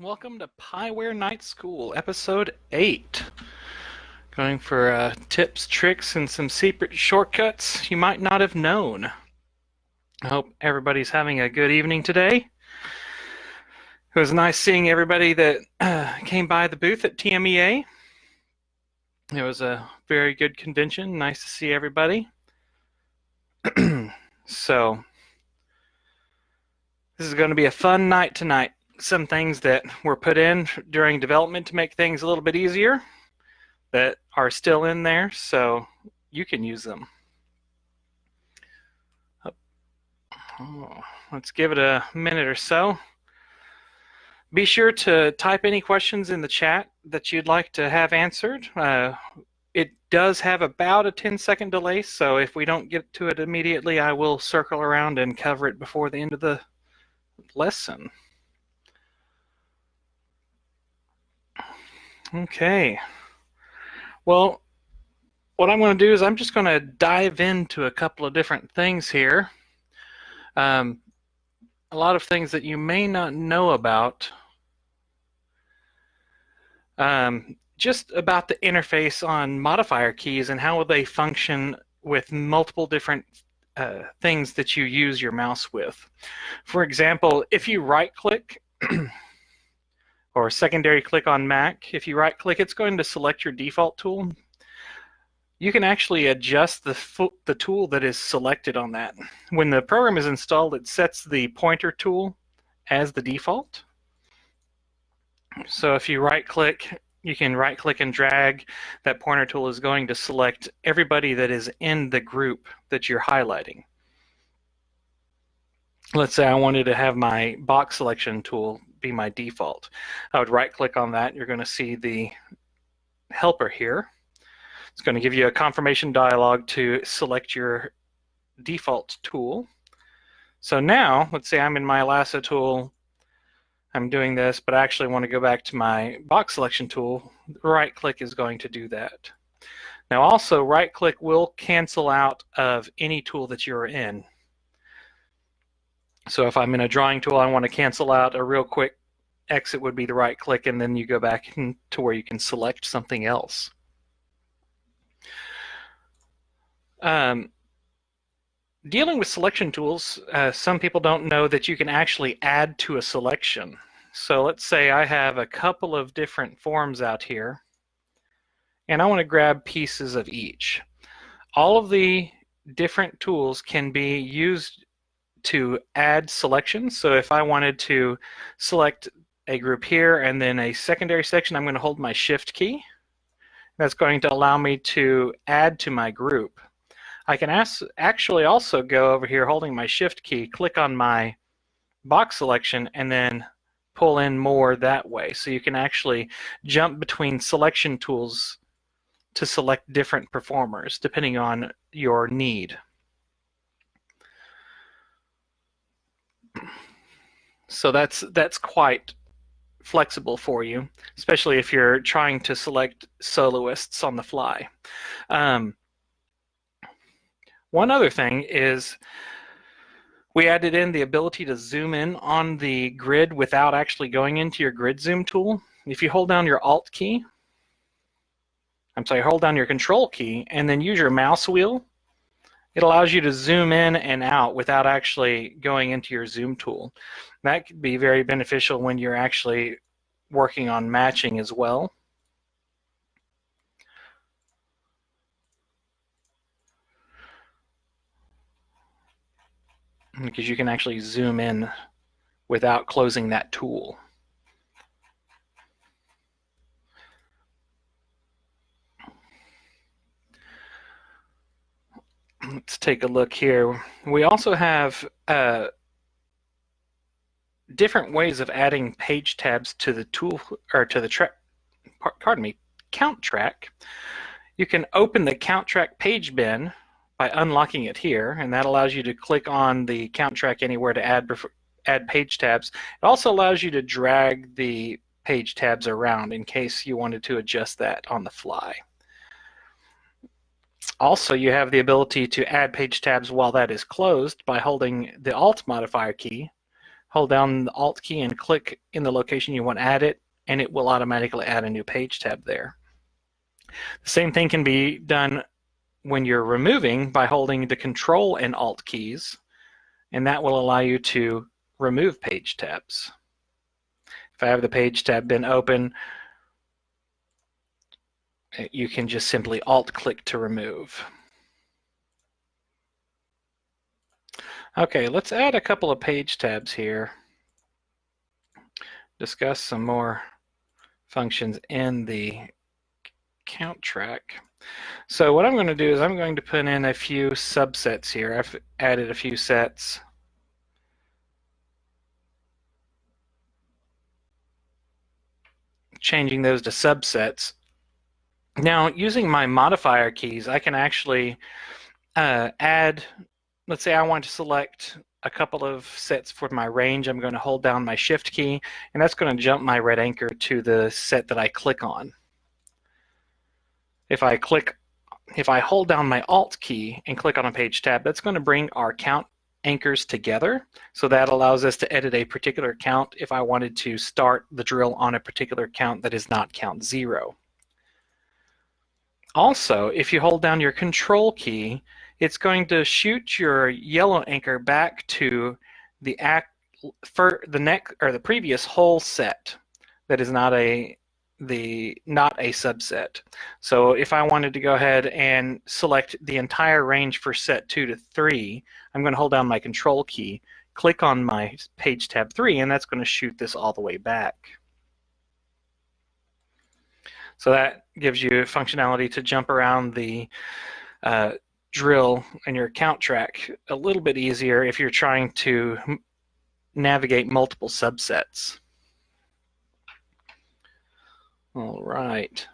Welcome to Pyware Night School, Episode 8. Going for tips, tricks, and some secret shortcuts you might not have known. I hope everybody's having a good evening today. It was nice seeing everybody that came by the booth at TMEA. It was a very good convention. Nice to see everybody. So, this is going to be a fun night tonight. Some things that were put in during development to make things a little bit easier that are still in there, so you can use them. Let's give it a minute or so. Be sure to type any questions in the chat that you'd like to have answered. It does have about a 10-second delay, so if we don't get to it immediately, I will circle around and cover it before the end of the lesson. Okay. Well, what I'm going to do is I'm just going to dive into a couple of different things here. A lot of things that you may not know about. Just about the interface on modifier keys and how they function with multiple different things that you use your mouse with. For example, if you right-click or secondary click on Mac, if you right-click, it's going to select your default tool. You can actually adjust the tool that is selected on that. When the program is installed, it sets the pointer tool as the default. So if you right-click, you can right-click and drag. That pointer tool is going to select everybody that is in the group that you're highlighting. Let's say I wanted to have my box selection tool be my default. I would right-click on that. You're going to see the helper here. It's going to give you a confirmation dialog to select your default tool. So now, let's say I'm in my lasso tool. I'm doing this, but I actually want to go back to my box selection tool. Right-click is going to do that. Now also, right-click will cancel out of any tool that you're in. So if I'm in a drawing tool, I want to cancel out, a real quick exit would be the right-click, and then you go back to where you can select something else. Dealing with selection tools, some people don't know that you can actually add to a selection. So let's say I have a couple of different forms out here, and I want to grab pieces of each. All of the different tools can be used to add selections. So if I wanted to select a group here and then a secondary section, I'm going to hold my Shift key. That's going to allow me to add to my group. I can actually also go over here holding my Shift key, click on my box selection, and then pull in more that way. So you can actually jump between selection tools to select different performers depending on your need. So that's quite flexible for you, especially if you're trying to select soloists on the fly. One other thing is we added in the ability to zoom in on the grid without actually going into your grid zoom tool. If you hold down your Alt key, hold down your Control key and then use your mouse wheel, it allows you to zoom in and out without actually going into your zoom tool. That could be very beneficial when you're actually working on matching as well. Because you can actually zoom in without closing that tool. Let's take a look here. We also have different ways of adding page tabs to the tool, or to the count track. You can open the count track page bin by unlocking it here, and that allows you to click on the count track anywhere to add page tabs. It also allows you to drag the page tabs around in case you wanted to adjust that on the fly. Also, you have the ability to add page tabs while that is closed by holding the Alt modifier key, hold down the Alt key and click in the location you want to add it, and it will automatically add a new page tab there. The same thing can be done when you're removing by holding the Control and Alt keys, and that will allow you to remove page tabs. If I have the page tab been open, you can just simply Alt-click to remove. Okay, let's add a couple of page tabs here. Discuss some more functions in the count track. So what I'm going to do is I'm going to put in a few subsets here. I've added a few sets. Changing those to subsets. Now, using my modifier keys, I can actually add, let's say I want to select a couple of sets for my range. I'm going to hold down my Shift key, and that's going to jump my red anchor to the set that I click on. If I hold down my Alt key and click on a page tab, that's going to bring our count anchors together. So that allows us to edit a particular count if I wanted to start the drill on a particular count that is not count 0. Also, if you hold down your Control key, it's going to shoot your yellow anchor back to the previous whole set that is not a subset. So if I wanted to go ahead and select the entire range for set 2 to 3, I'm going to hold down my Control key, click on my page tab 3, and that's going to shoot this all the way back. So that gives you functionality to jump around the drill and your count track a little bit easier if you're trying to navigate multiple subsets. All right.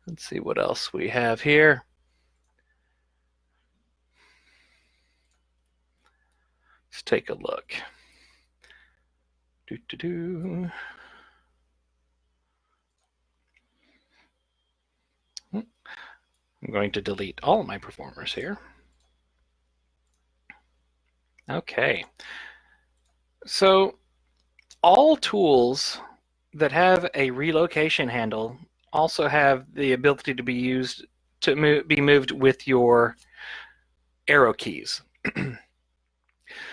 Let's see what else we have here. Let's take a look. I'm going to delete all of my performers here. Okay. So all tools that have a relocation handle also have the ability to be used to be moved with your arrow keys.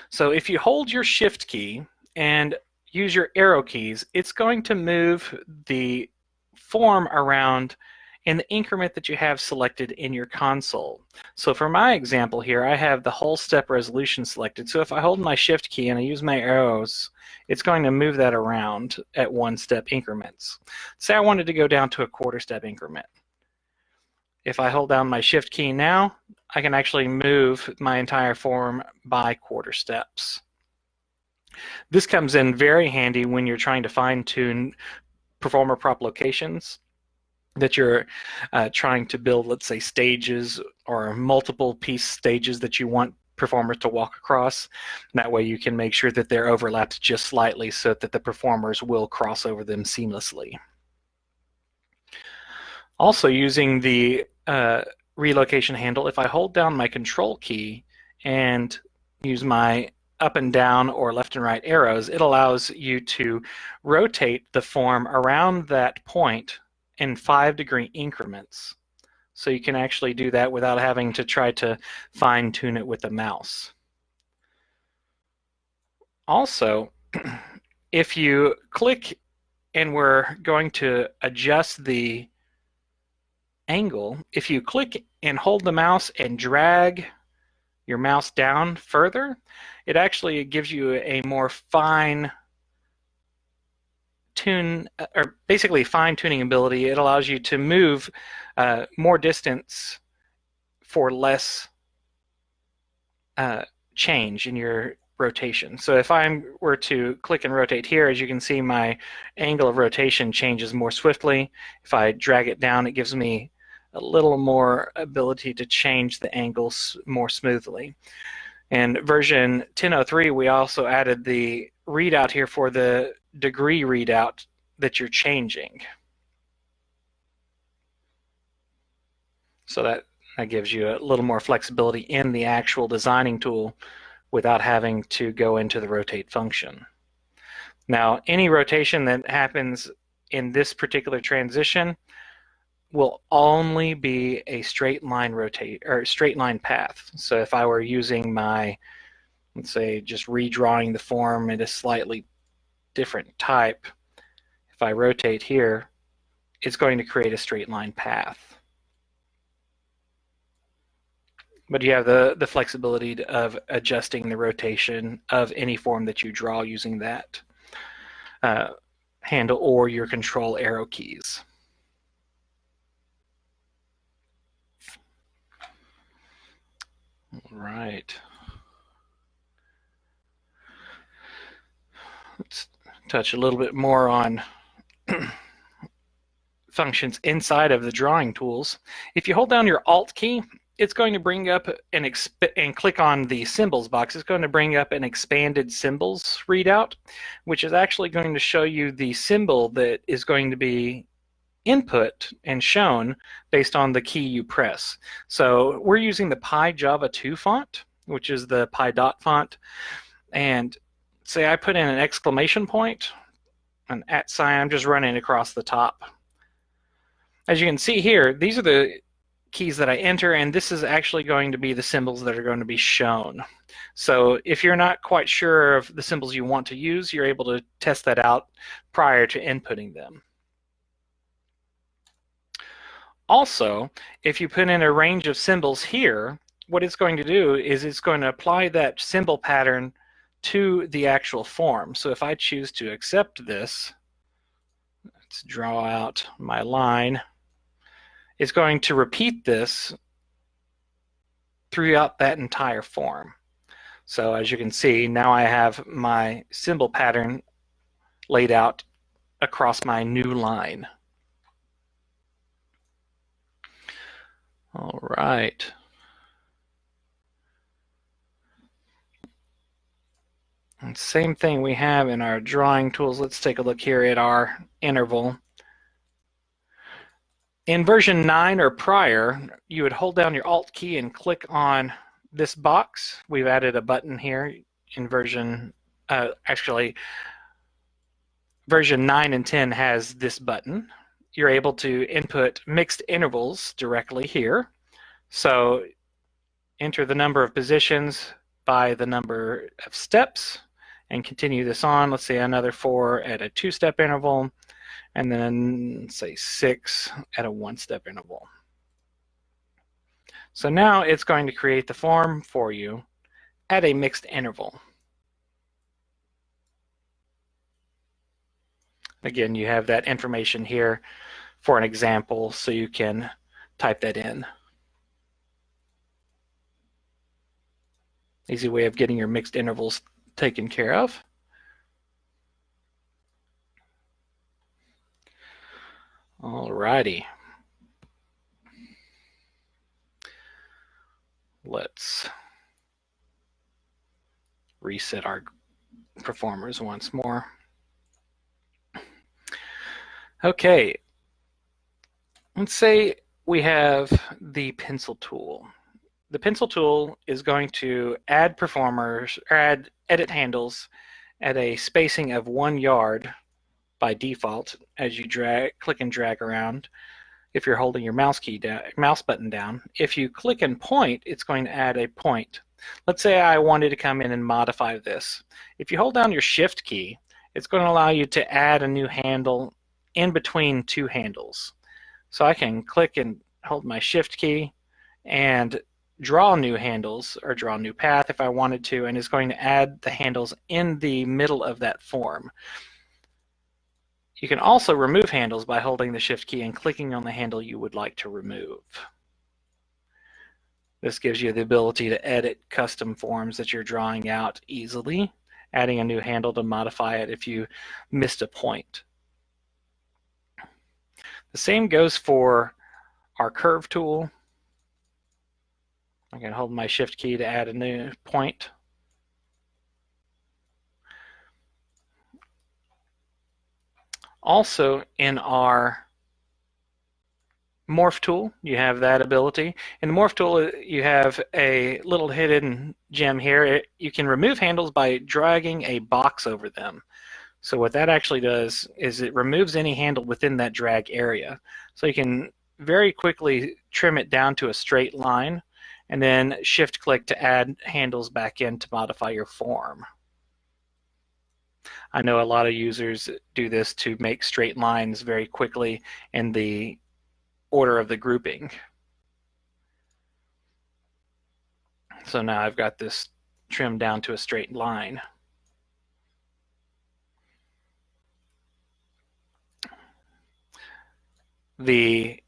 So if you hold your Shift key and use your arrow keys, it's going to move the form around in the increment that you have selected in your console. So for my example here, I have the whole step resolution selected. So if I hold my Shift key and I use my arrows, it's going to move that around at 1-step increments. Say I wanted to go down to a 1/4 step increment. If I hold down my Shift key now, I can actually move my entire form by 1/4 steps. This comes in very handy when you're trying to fine-tune performer prop locations that you're trying to build, let's say, stages or multiple piece stages that you want performers to walk across. That way you can make sure that they're overlapped just slightly so that the performers will cross over them seamlessly. Also, using the relocation handle, if I hold down my Control key and use my up and down or left and right arrows, it allows you to rotate the form around that point in 5-degree increments. So you can actually do that without having to try to fine-tune it with the mouse. Also, if you click and we're going to adjust the angle, if you click and hold the mouse and drag your mouse down further, it actually gives you a more fine tune, or basically fine-tuning ability. It allows you to move more distance for less change in your rotation. So if I were to click and rotate here, as you can see, my angle of rotation changes more swiftly. If I drag it down, it gives me a little more ability to change the angles more smoothly. And version 10.03, we also added the readout here for the degree readout that you're changing. So that gives you a little more flexibility in the actual designing tool without having to go into the rotate function. Now, any rotation that happens in this particular transition will only be a straight line rotate or straight line path. So if I were using my, let's say, just redrawing the form in a slightly different type, if I rotate here, it's going to create a straight line path. But you have the flexibility of adjusting the rotation of any form that you draw using that handle or your control arrow keys. All right. Let's touch a little bit more on functions inside of the drawing tools. If you hold down your Alt key, it's going to bring up and click on the symbols box. It's going to bring up an expanded symbols readout, which is actually going to show you the symbol that is going to be input and shown based on the key you press. So we're using the PyJava 2 font, which is the PyDot font. And say I put in an exclamation point, an @ sign, I'm just running across the top. As you can see here, these are the keys that I enter, and this is actually going to be the symbols that are going to be shown. So if you're not quite sure of the symbols you want to use, you're able to test that out prior to inputting them. Also, if you put in a range of symbols here, what it's going to do is it's going to apply that symbol pattern to the actual form. So if I choose to accept this, let's draw out my line. It's going to repeat this throughout that entire form. So as you can see, now I have my symbol pattern laid out across my new line. All right. And same thing we have in our drawing tools. Let's take a look here at our interval. In version 9 or prior, you would hold down your Alt key and click on this box. We've added a button here in version, version 9 and 10 has this button. You're able to input mixed intervals directly here. So enter the number of positions by the number of steps and continue this on. Let's say another 4 at a 2-step interval, and then say 6 at a 1-step interval. So now it's going to create the form for you at a mixed interval. Again, you have that information here for an example, so you can type that in. Easy way of getting your mixed intervals taken care of. Alrighty. Let's reset our performers once more. Okay. Let's say we have the pencil tool. The pencil tool is going to add performers or add edit handles at a spacing of 1 yard by default as you click and drag around. If you're holding your mouse button down, if you click and point, it's going to add a point. Let's say I wanted to come in and modify this. If you hold down your Shift key, it's going to allow you to add a new handle in between 2 handles. So I can click and hold my Shift key and draw new handles or draw a new path if I wanted to, and it's going to add the handles in the middle of that form. You can also remove handles by holding the Shift key and clicking on the handle you would like to remove. This gives you the ability to edit custom forms that you're drawing out easily, adding a new handle to modify it if you missed a point. The same goes for our curve tool. I can hold my Shift key to add a new point. Also in our Morph tool, you have that ability. In the morph tool, you have a little hidden gem here. You can remove handles by dragging a box over them. So what that actually does is it removes any handle within that drag area. So you can very quickly trim it down to a straight line and then shift click to add handles back in to modify your form. I know a lot of users do this to make straight lines very quickly in the order of the grouping. So now I've got this trimmed down to a straight line. The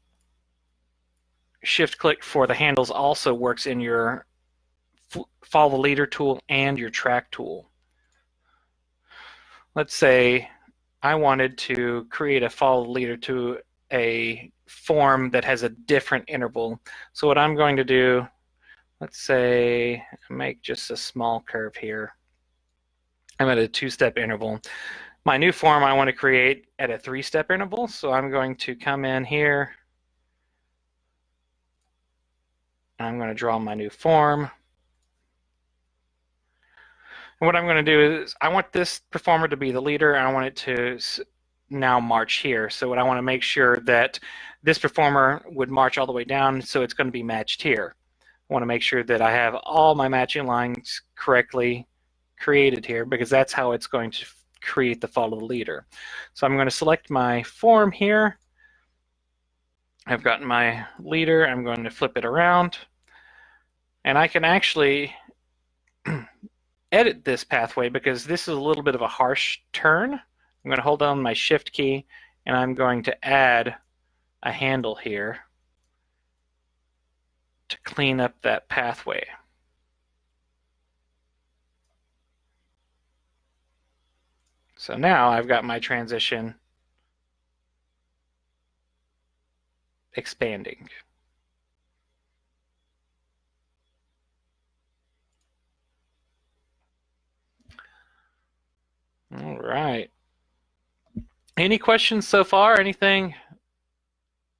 shift click for the handles also works in your follow the leader tool and your track tool. Let's say I wanted to create a follow the leader to a form that has a different interval. So what I'm going to do, let's say make just a small curve here. I'm at a 2-step interval. My new form I want to create at a 3-step interval, so I'm going to come in here. I'm going to draw my new form. And what I'm going to do is I want this performer to be the leader, and I want it to now march here. So what I want to make sure that this performer would march all the way down, so it's going to be matched here. I want to make sure that I have all my matching lines correctly created here, because that's how it's going to create the follow the leader. So I'm going to select my form here. I've gotten my leader. I'm going to flip it around, and I can actually edit this pathway because this is a little bit of a harsh turn. I'm going to hold down my shift key and I'm going to add a handle here to clean up that pathway. So now I've got my transition expanding. All right. Any questions so far? Anything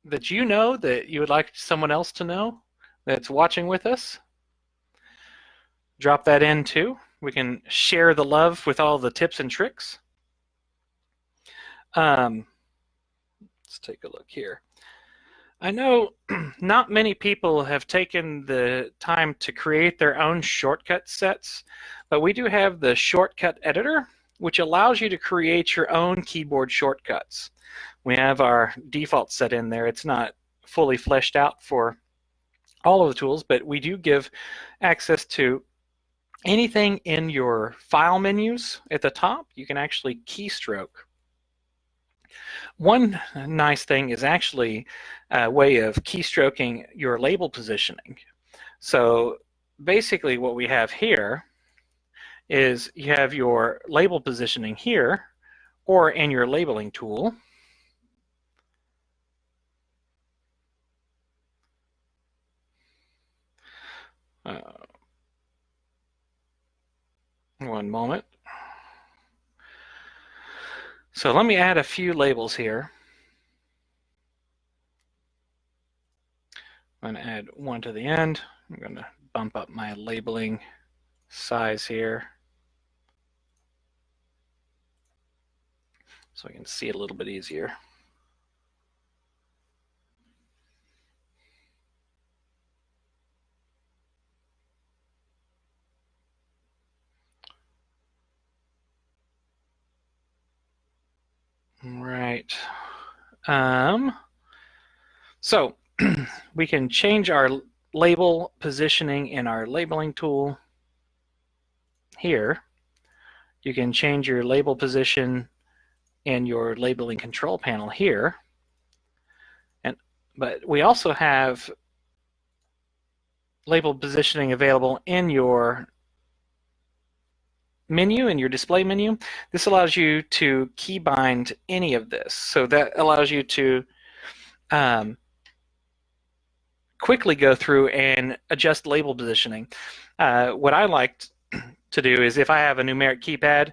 that you know that you would like someone else to know that's watching with us? Drop that in too. We can share the love with all the tips and tricks. Let's take a look here. I know not many people have taken the time to create their own shortcut sets, but we do have the shortcut editor, which allows you to create your own keyboard shortcuts. We have our default set in there. It's not fully fleshed out for all of the tools, but we do give access to anything in your file menus at the top. You can actually keystroke. One nice thing is actually a way of keystroking your label positioning. So basically what we have here is you have your label positioning here or in your labeling tool. One moment. So let me add a few labels here. I'm going to add one to the end. I'm going to bump up my labeling size here so I can see it a little bit easier. Right. So we can change our label positioning in our labeling tool here. You can change your label position in your labeling control panel here. But we also have label positioning available in your menu, in your display menu. This allows you to keybind any of this. So that allows you to quickly go through and adjust label positioning. What I like to do is if I have a numeric keypad,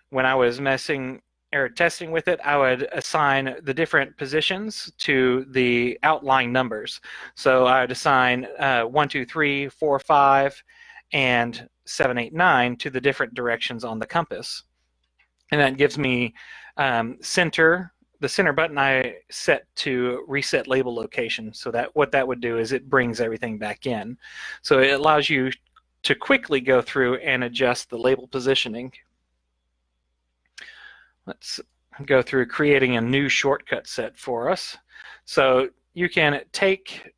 when I was messing or testing with it, I would assign the different positions to the outlying numbers. So I would assign 1, 2, 3, 4, 5, and 7, 8, 9 to the different directions on the compass. And that gives me center. The center button I set to reset label location. So that what that would do is it brings everything back in. So it allows you to quickly go through and adjust the label positioning. Let's go through creating a new shortcut set for us. So you can take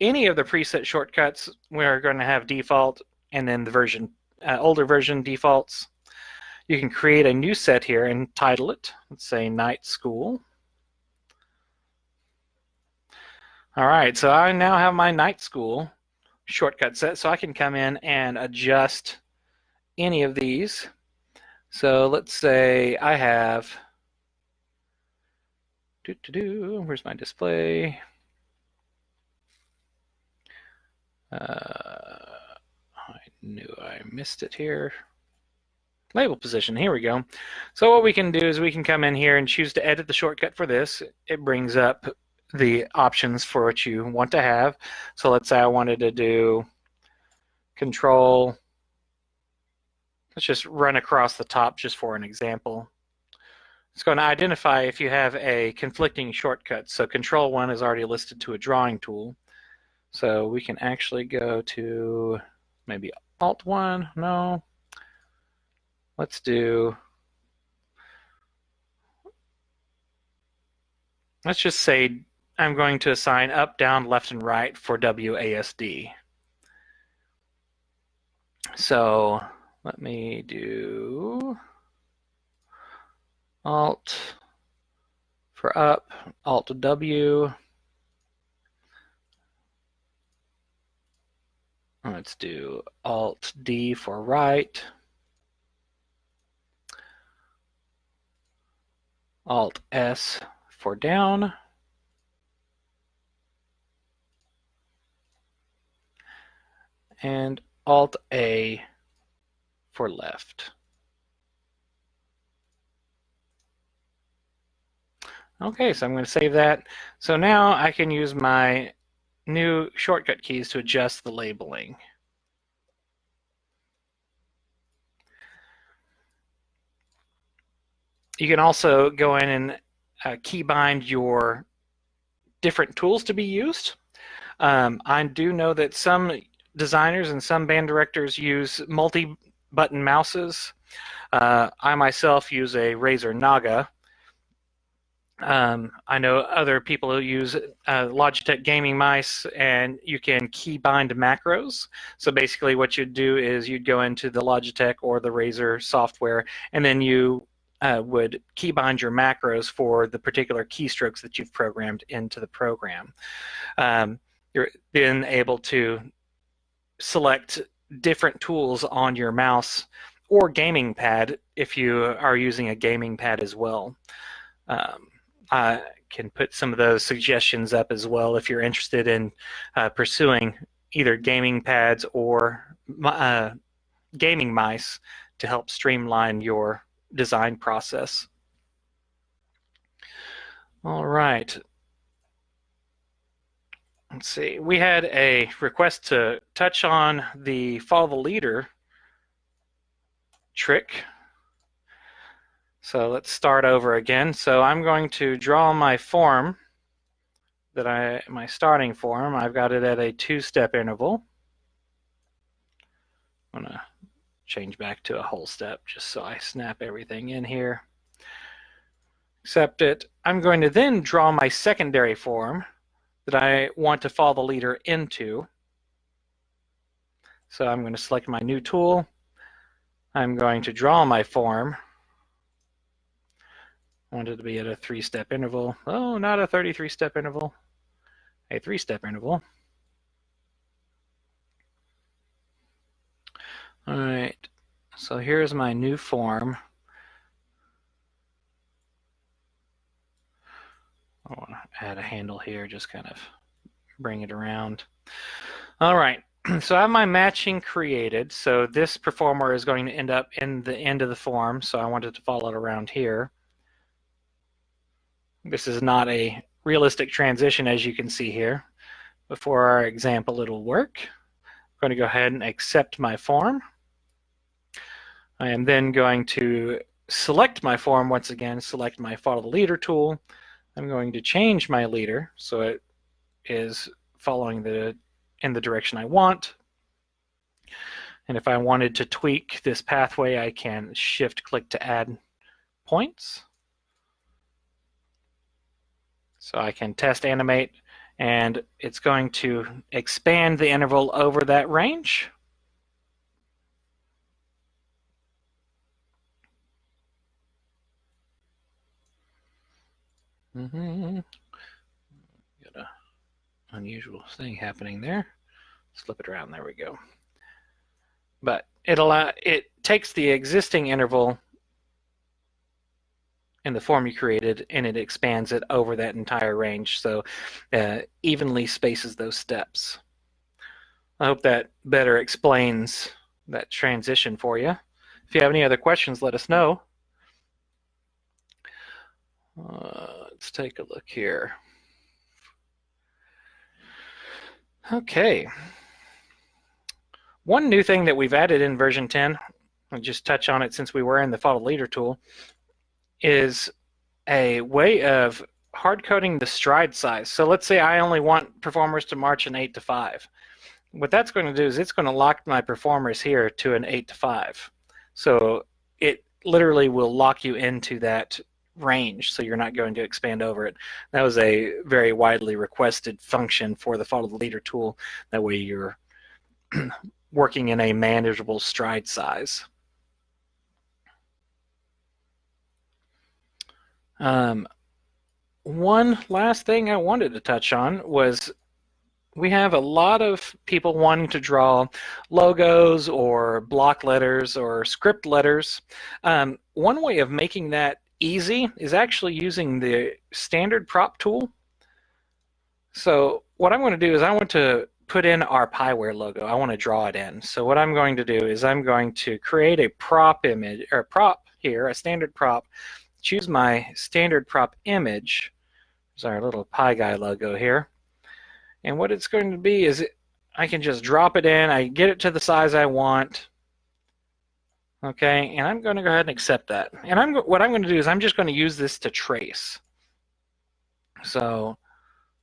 any of the preset shortcuts. We're going to have default and then the older version defaults. You can create a new set here and title it. Let's say Night School. All right, so I now have my Night School shortcut set, so I can come in and adjust any of these. So let's say I have, where's my display? I knew I missed it here. Label position, here we go. So what we can do is we can come in here and choose to edit the shortcut for this. It brings up the options for what you want to have. So let's say I wanted to do control. Let's just run across the top just for an example. It's going to identify if you have a conflicting shortcut. So control 1 is already listed to a drawing tool. So we can actually go to maybe Alt 1, no. Let's just say I'm going to assign up, down, left, and right for WASD. So let me do Alt for up, Alt to W. Let's do Alt D for right. Alt S for down. And Alt A for left. Okay, so I'm going to save that. So now I can use my new shortcut keys to adjust the labeling. You can also go in and keybind your different tools to be used. I do know that some designers and some band directors use multi-button mouses. I myself use a Razer Naga. I know other people who use Logitech gaming mice, and you can keybind macros. So basically what you'd do is you'd go into the Logitech or the Razer software, and then you would keybind your macros for the particular keystrokes that you've programmed into the program. You're then able to select different tools on your mouse or gaming pad if you are using a gaming pad as well. I can put some of those suggestions up as well if you're interested in pursuing either gaming pads or gaming mice to help streamline your design process. All right. Let's see. We had a request to touch on the follow the leader trick. So let's start over again. So I'm going to draw my form my starting form. I've got it at a 2-step interval. I'm going to change back to a whole step just so I snap everything in here. Accept it. I'm going to then draw my secondary form that I want to follow the leader into. So I'm going to select my new tool. I'm going to draw my form. I want it to be at a 3-step interval. Oh, not a 33-step interval. A 3-step interval. All right, so here's my new form. I want to add a handle here, just kind of bring it around. All right, so I have my matching created. So this performer is going to end up in the end of the form, so I want it to follow it around here. This is not a realistic transition, as you can see here. Before our example, it'll work. I'm going to go ahead and accept my form. I am then going to select my form once again, select my follow the leader tool. I'm going to change my leader so it is following in the direction I want. And if I wanted to tweak this pathway, I can shift click to add points. So I can test animate, and it's going to expand the interval over that range. Got an unusual thing happening there. Let's flip it around. There we go. But it takes the existing interval in the form you created, and it expands it over that entire range, so evenly spaces those steps. I hope that better explains that transition for you. If you have any other questions, let us know. Let's take a look here. Okay. One new thing that we've added in version 10, I'll just touch on it since we were in the follow leader tool, is a way of hard coding the stride size. So let's say I only want performers to march an 8 to 5. What that's going to do is it's going to lock my performers here to an 8 to 5. So it literally will lock you into that range, so you're not going to expand over it. That was a very widely requested function for the follow the leader tool. That way you're working in a manageable stride size. One last thing I wanted to touch on was we have a lot of people wanting to draw logos or block letters or script letters. One way of making that easy is actually using the standard prop tool. So what I'm going to do is I want to put in our Pyware logo. I want to draw it in. So what I'm going to do is I'm going to create a prop image, or prop here, a standard prop, choose my standard prop image. There's our little Pie Guy logo here. And what it's going to be is I can just drop it in, I get it to the size I want. Okay, and I'm going to go ahead and accept that. And what I'm going to do is I'm just going to use this to trace. So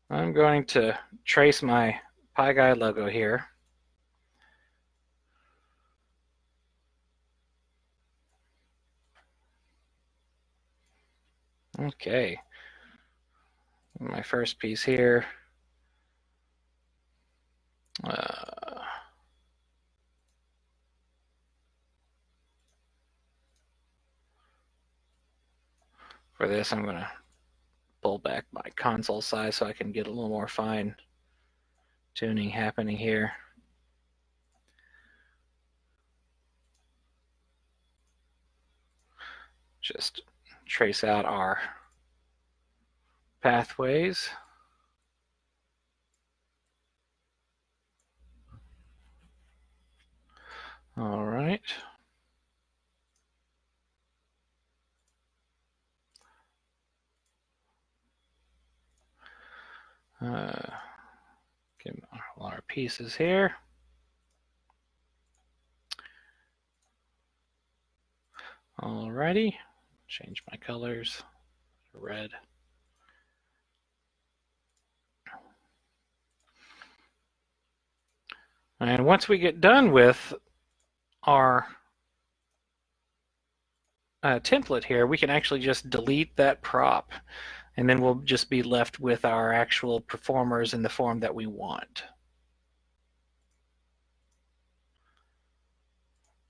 I'm going to trace my Pie Guy logo here. Okay, my first piece here. For this, I'm going to pull back my console size so I can get a little more fine tuning happening here. Just trace out our pathways. All right. Get all our pieces here. Alrighty, change my colors to red. And once we get done with our template here, we can actually just delete that prop, and then we'll just be left with our actual performers in the form that we want.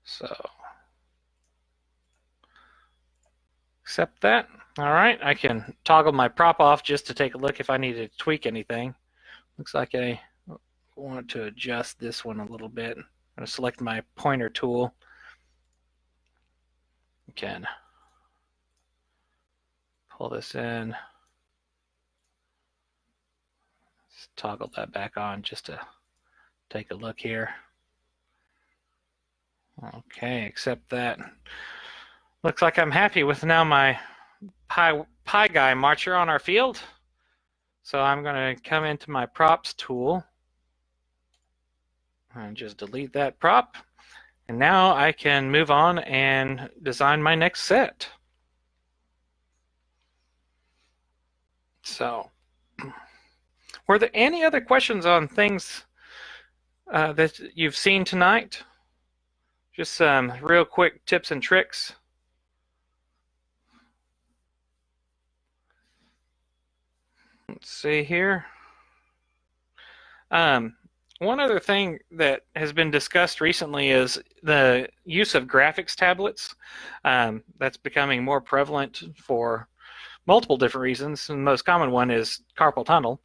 So accept that. All right, I can toggle my prop off just to take a look if I need to tweak anything. Looks like I want to adjust this one a little bit. I'm going to select my pointer tool. Can pull this in. Let's toggle that back on just to take a look here. Okay, accept that. Looks like I'm happy with now my Pie Guy marcher on our field. So I'm going to come into my props tool and just delete that prop. And now I can move on and design my next set. So, were there any other questions on things that you've seen tonight? Just some real quick tips and tricks. Let's see here. One other thing that has been discussed recently is the use of graphics tablets. That's becoming more prevalent for multiple different reasons. And the most common one is carpal tunnel.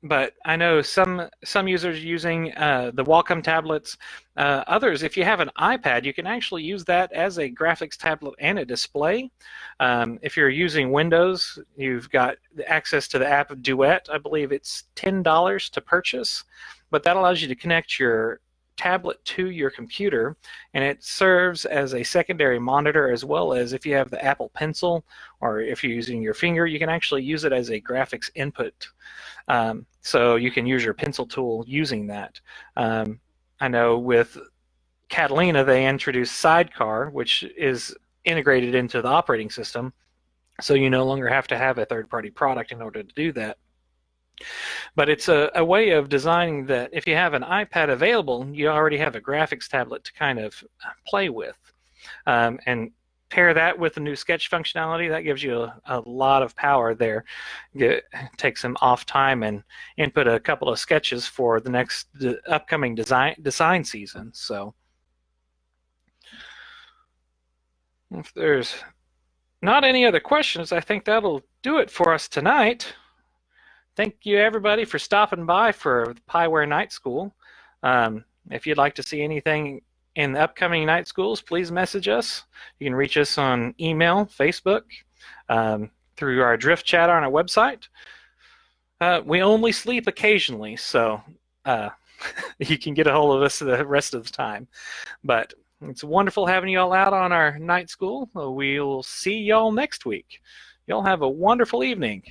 But I know some users using the Wacom tablets. Others, if you have an iPad, you can actually use that as a graphics tablet and a display. If you're using Windows, you've got access to the app Duet. I believe it's $10 to purchase, but that allows you to connect your tablet to your computer, and it serves as a secondary monitor, as well as if you have the Apple Pencil or if you're using your finger, you can actually use it as a graphics input. So you can use your pencil tool using that. I know with Catalina they introduced Sidecar, which is integrated into the operating system, so you no longer have to have a third-party product in order to do that. But it's a way of designing that if you have an iPad available, you already have a graphics tablet to kind of play with. And pair that with the new sketch functionality, that gives you a lot of power there. Take some off time and input a couple of sketches for the next upcoming design season. So if there's not any other questions, I think that'll do it for us tonight. Thank you, everybody, for stopping by for the Pyware Night School. If you'd like to see anything in the upcoming night schools, please message us. You can reach us on email, Facebook, through our Drift chat on our website. We only sleep occasionally, so you can get a hold of us the rest of the time. But it's wonderful having you all out on our night school. We'll see y'all next week. Y'all have a wonderful evening.